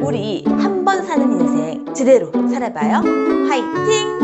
우리 한 번 사는 인생 제대로 살아봐요. 화이팅!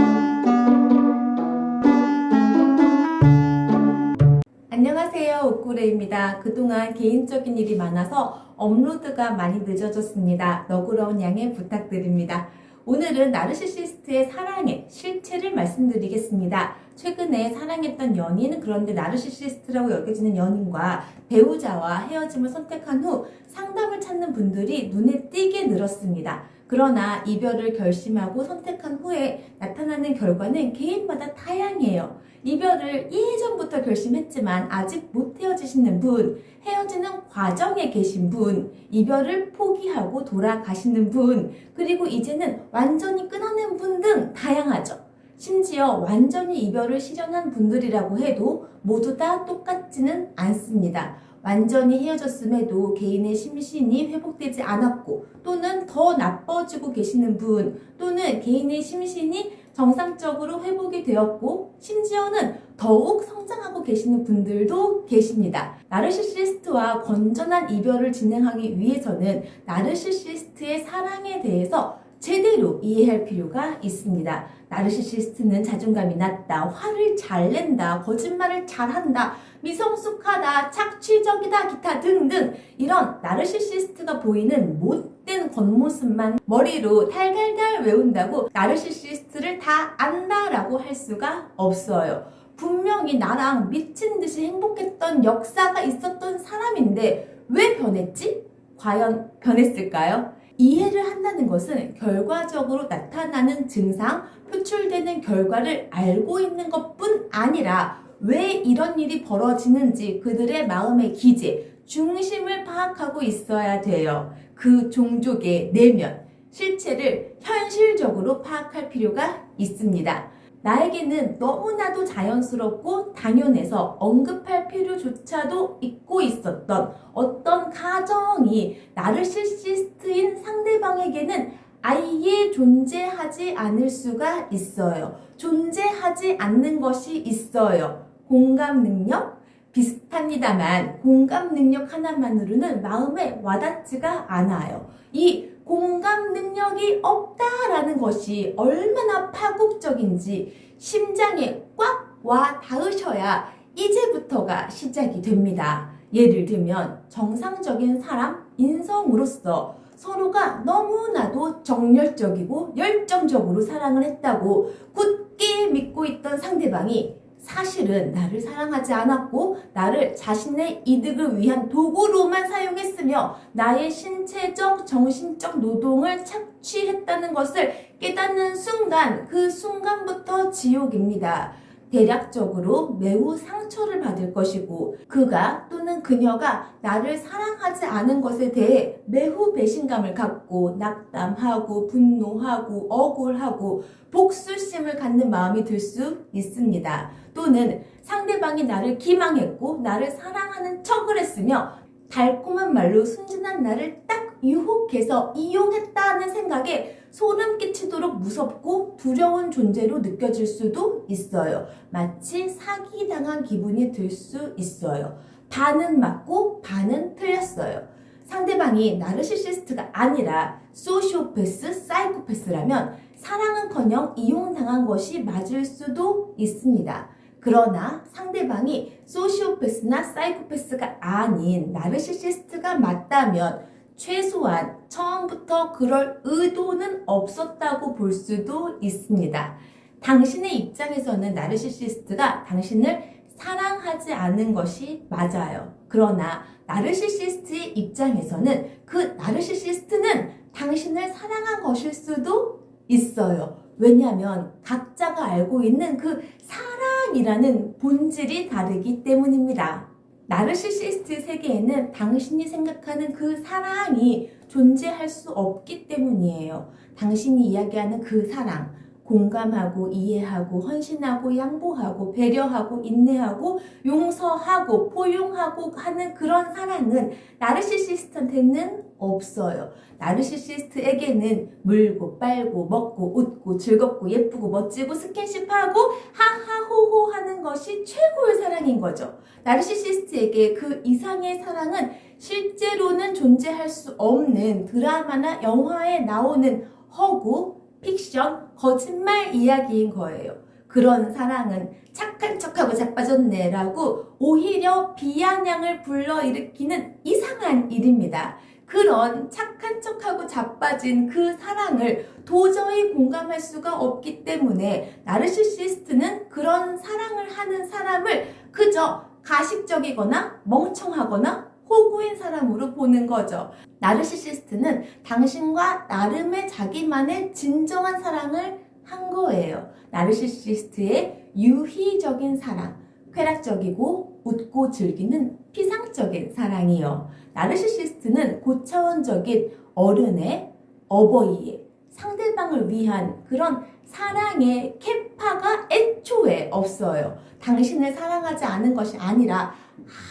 안녕하세요, 옥구레입니다. 그동안 개인적인 일이 많아서 업로드가 많이 늦어졌습니다. 너그러운 양해 부탁드립니다. 오늘은 나르시시스트의 사랑의 실체를 말씀드리겠습니다. 최근에 사랑했던 연인, 그런데 나르시시스트라고 여겨지는 연인과 배우자와 헤어짐을 선택한 후 상담을 찾는 분들이 눈에 띄게 늘었습니다. 그러나 이별을 결심하고 선택한 후에 나타나는 결과는 개인마다 다양해요. 이별을 예전부터 결심했지만 아직 못 헤어지시는 분, 헤어지는 과정에 계신 분, 이별을 포기하고 돌아가시는 분, 그리고 이제는 완전히 끊어낸 분 등 다양하죠. 심지어 완전히 이별을 실현한 분들이라고 해도 모두 다 똑같지는 않습니다. 완전히 헤어졌음에도 개인의 심신이 회복되지 않았고, 또는 더 나빠지고 계시는 분, 또는 개인의 심신이 정상적으로 회복이 되었고 심지어는 더욱 성장하고 계시는 분들도 계십니다. 나르시시스트와 건전한 이별을 진행하기 위해서는 나르시시스트의 사랑에 대해서 제대로 이해할 필요가 있습니다. 나르시시스트는 자존감이 낮다, 화를 잘 낸다, 거짓말을 잘한다, 미성숙하다, 착취적이다, 기타 등등 이런 나르시시스트가 보이는 못된 겉모습만 머리로 달달달 외운다고 나르시시스트를 다 안다라고 할 수가 없어요. 분명히 나랑 미친 듯이 행복했던 역사가 있었던 사람인데 왜 변했지? 과연 변했을까요? 이해를 한다는 것은 결과적으로 나타나는 증상, 표출되는 결과를 알고 있는 것뿐 아니라 왜 이런 일이 벌어지는지 그들의 마음의 기제, 중심을 파악하고 있어야 돼요. 그 종족의 내면, 실체를 현실적으로 파악할 필요가 있습니다. 나에게는 너무나도 자연스럽고 당연해서 언급할 필요조차도 잊고 있었던 어떤 가정이 나르시시스트인 상대방에게는 아예 존재하지 않을 수가 있어요. 존재하지 않는 것이 있어요. 공감 능력? 비슷합니다만 공감 능력 하나만으로는 마음에 와닿지가 않아요. 이 공감 능력이 없다라는 것이 얼마나 파국적인지 심장에 꽉 와 닿으셔야 이제부터가 시작이 됩니다. 예를 들면 정상적인 사람, 인성으로서 서로가 너무나도 정열적이고 열정적으로 사랑을 했다고 굳게 믿고 있던 상대방이 사실은 나를 사랑하지 않았고 나를 자신의 이득을 위한 도구로만 사용했으며 나의 신체적, 정신적 노동을 착취했다는 것을 깨닫는 순간, 그 순간부터 지옥입니다. 대략적으로 매우 상처를 받을 것이고 그가 또는 그녀가 나를 사랑하지 않은 것에 대해 매우 배신감을 갖고 낙담하고 분노하고 억울하고 복수심을 갖는 마음이 들 수 있습니다. 또는 상대방이 나를 기망했고 나를 사랑하는 척을 했으며 달콤한 말로 순진한 나를 딱 유혹해서 이용했다는 생각에 소름 끼치도록 무섭고 두려운 존재로 느껴질 수도 있어요. 마치 사기당한 기분이 들 수 있어요. 반은 맞고 반은 틀렸어요. 상대방이 나르시시스트가 아니라 소시오패스, 사이코패스라면 사랑은커녕 이용당한 것이 맞을 수도 있습니다. 그러나 상대방이 소시오패스나 사이코패스가 아닌 나르시시스트가 맞다면 최소한 처음부터 그럴 의도는 없었다고 볼 수도 있습니다. 당신의 입장에서는 나르시시스트가 당신을 사랑하지 않은 것이 맞아요. 그러나 나르시시스트의 입장에서는 그 나르시시스트는 당신을 사랑한 것일 수도 있어요. 왜냐하면 각자가 알고 있는 그 사랑이라는 본질이 다르기 때문입니다. 나르시시스트 세계에는 당신이 생각하는 그 사랑이 존재할 수 없기 때문이에요. 당신이 이야기하는 그 사랑, 공감하고 이해하고 헌신하고 양보하고 배려하고 인내하고 용서하고 포용하고 하는 그런 사랑은 나르시시스트한테는 없어요. 나르시시스트에게는 물고 빨고 먹고 웃고 즐겁고 예쁘고 멋지고 스킨십하고 하하호호 하는 것이 최고의 사랑인 거죠. 나르시시스트에게 그 이상의 사랑은 실제로는 존재할 수 없는 드라마나 영화에 나오는 허구, 픽션, 거짓말 이야기인 거예요. 그런 사랑은 착한 척하고 자빠졌네 라고 오히려 비아냥을 불러일으키는 이상한 일입니다. 그런 착한 척하고 자빠진 그 사랑을 도저히 공감할 수가 없기 때문에 나르시시스트는 그런 사랑을 하는 사람을 그저 가식적이거나 멍청하거나 호구인 사람으로 보는 거죠. 나르시시스트는 당신과 나름의 자기만의 진정한 사랑을 한 거예요. 나르시시스트의 유희적인 사랑, 쾌락적이고 웃고 즐기는 피상적인 사랑이요. 나르시시스트는 고차원적인 어른의, 어버이의, 상대방을 위한 그런 사랑의 캐파가 애초에 없어요. 당신을 사랑하지 않은 것이 아니라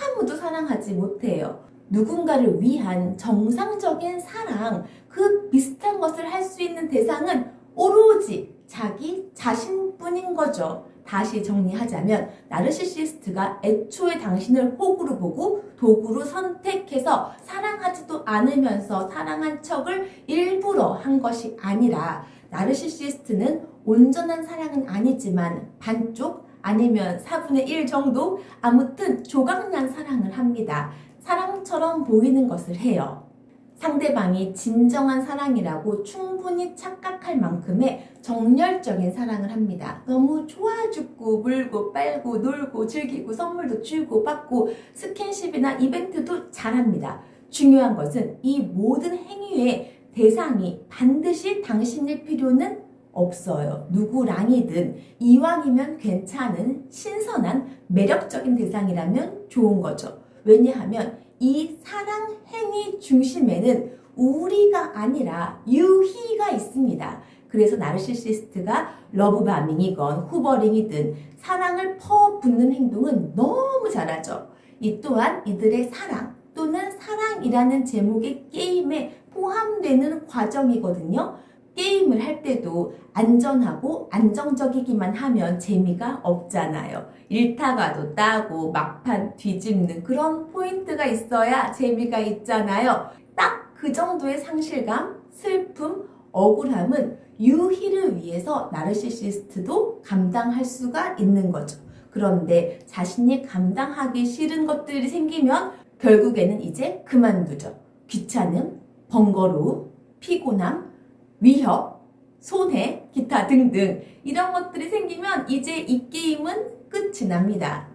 아무도 사랑하지 못해요. 누군가를 위한 정상적인 사랑, 그 비슷한 것을 할 수 있는 대상은 오로지 자기 자신뿐인 거죠. 다시 정리하자면 나르시시스트가 애초에 당신을 호구로 보고 도구로 선택해서 사랑하지도 않으면서 사랑한 척을 일부러 한 것이 아니라 나르시시스트는 온전한 사랑은 아니지만 반쪽 아니면 4분의 1 정도 아무튼 조각난 사랑을 합니다. 사랑처럼 보이는 것을 해요. 상대방이 진정한 사랑이라고 충분히 착각할 만큼의 정열적인 사랑을 합니다. 너무 좋아 죽고 물고 빨고 놀고 즐기고 선물도 주고 받고 스킨십이나 이벤트도 잘합니다. 중요한 것은 이 모든 행위의 대상이 반드시 당신일 필요는 없어요. 누구랑이든 이왕이면 괜찮은 신선한 매력적인 대상이라면 좋은 거죠. 왜냐하면 이 사랑 행위 중심에는 우리가 아니라 유희가 있습니다. 그래서 나르시시스트가 러브바밍이건 후버링이든 사랑을 퍼붓는 행동은 너무 잘하죠. 이 또한 이들의 사랑 또는 사랑이라는 제목의 게임에 포함되는 과정이거든요. 게임을 할 때도 안전하고 안정적이기만 하면 재미가 없잖아요. 일타가도 따고 막판 뒤집는 그런 포인트가 있어야 재미가 있잖아요. 딱 그 정도의 상실감, 슬픔, 억울함은 유희를 위해서 나르시시스트도 감당할 수가 있는 거죠. 그런데 자신이 감당하기 싫은 것들이 생기면 결국에는 이제 그만두죠. 귀찮음, 번거로움, 피곤함, 위협, 손해, 기타 등등 이런 것들이 생기면 이제 이 게임은 끝이 납니다.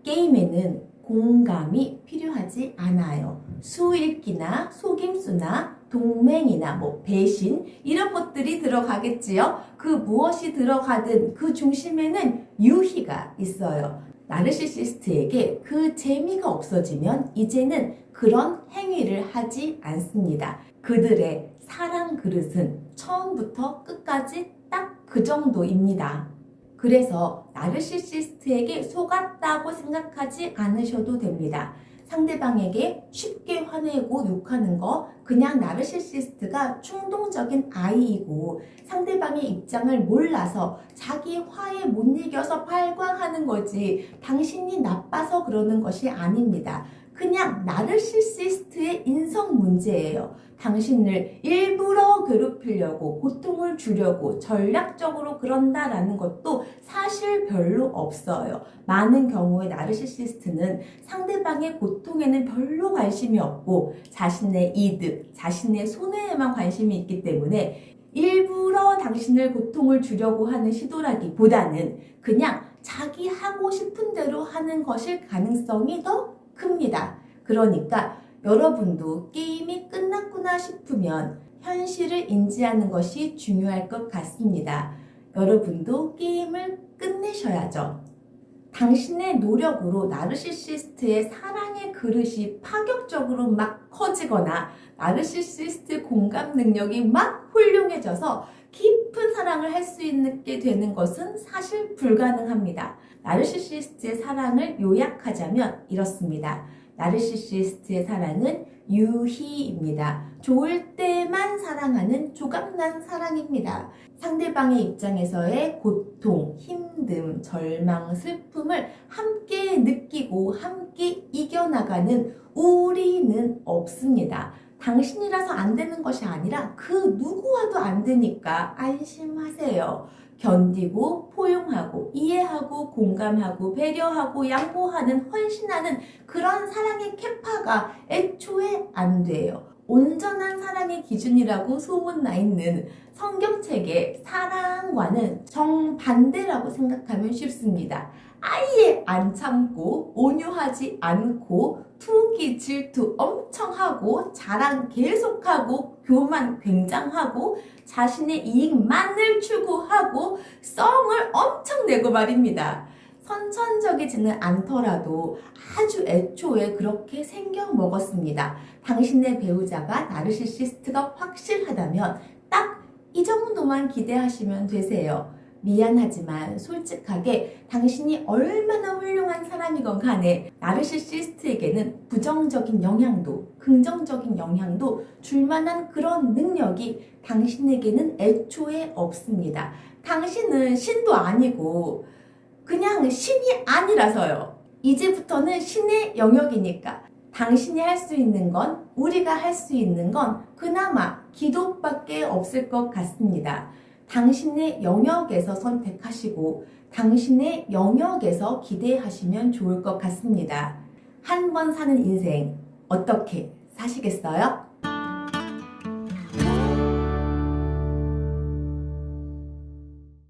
게임에는 공감이 필요하지 않아요. 수읽기나 속임수나 동맹이나 배신 이런 것들이 들어가겠지요. 그 무엇이 들어가든 그 중심에는 유희가 있어요. 나르시시스트에게 그 재미가 없어지면 이제는 그런 행위를 하지 않습니다. 그들의 사랑 그릇은 처음부터 끝까지 딱 그 정도입니다. 그래서 나르시시스트에게 속았다고 생각하지 않으셔도 됩니다. 상대방에게 쉽게 화내고 욕하는 거 그냥 나르시시스트가 충동적인 아이이고 상대방의 입장을 몰라서 자기 화에 못 이겨서 발광하는 거지 당신이 나빠서 그러는 것이 아닙니다. 그냥 나르시시스트의 인성 문제예요. 당신을 일부러 괴롭히려고 고통을 주려고 전략적으로 그런다라는 것도 사실 별로 없어요. 많은 경우에 나르시시스트는 상대방의 고통에는 별로 관심이 없고 자신의 이득, 자신의 손해에만 관심이 있기 때문에 일부러 당신을 고통을 주려고 하는 시도라기보다는 그냥 자기 하고 싶은 대로 하는 것일 가능성이 더 큽니다. 그러니까 여러분도 게임이 끝났구나 싶으면 현실을 인지하는 것이 중요할 것 같습니다. 여러분도 게임을 끝내셔야죠. 당신의 노력으로 나르시시스트의 사랑의 그릇이 파격적으로 막 커지거나 나르시시스트 공감 능력이 막 훌륭해져서 깊은 사랑을 할 수 있게 되는 것은 사실 불가능합니다. 나르시시스트의 사랑을 요약하자면 이렇습니다. 나르시시스트의 사랑은 유희입니다. 좋을 때만 사랑하는 조각난 사랑입니다. 상대방의 입장에서의 고통, 힘듦, 절망, 슬픔을 함께 느끼고 함께 이겨나가는 우리는 없습니다. 당신이라서 안 되는 것이 아니라 그 누구와도 안 되니까 안심하세요. 견디고 포용하고 이해하고 공감하고 배려하고 양보하는 헌신하는 그런 사랑의 캐파가 애초에 안 돼요. 온전한 사랑의 기준이라고 소문나 있는 성경책의 사랑과는 정반대라고 생각하면 쉽습니다. 아예 안 참고 온유하지 않고 투기 질투 엄청 하고 자랑 계속하고 교만 굉장하고 자신의 이익만을 추구하고 썽을 엄청 내고 말입니다. 선천적이지는 않더라도 아주 애초에 그렇게 생겨 먹었습니다. 당신의 배우자가 나르시시스트가 확실하다면 딱 이 정도만 기대하시면 되세요. 미안하지만 솔직하게 당신이 얼마나 훌륭한 사람이건 간에 나르시시스트에게는 부정적인 영향도 긍정적인 영향도 줄 만한 그런 능력이 당신에게는 애초에 없습니다. 당신은 신도 아니고 그냥 신이 아니라서요. 이제부터는 신의 영역이니까 당신이 할 수 있는 건, 우리가 할 수 있는 건 그나마 기도밖에 없을 것 같습니다. 당신의 영역에서 선택하시고 당신의 영역에서 기대하시면 좋을 것 같습니다. 한 번 사는 인생 어떻게 사시겠어요?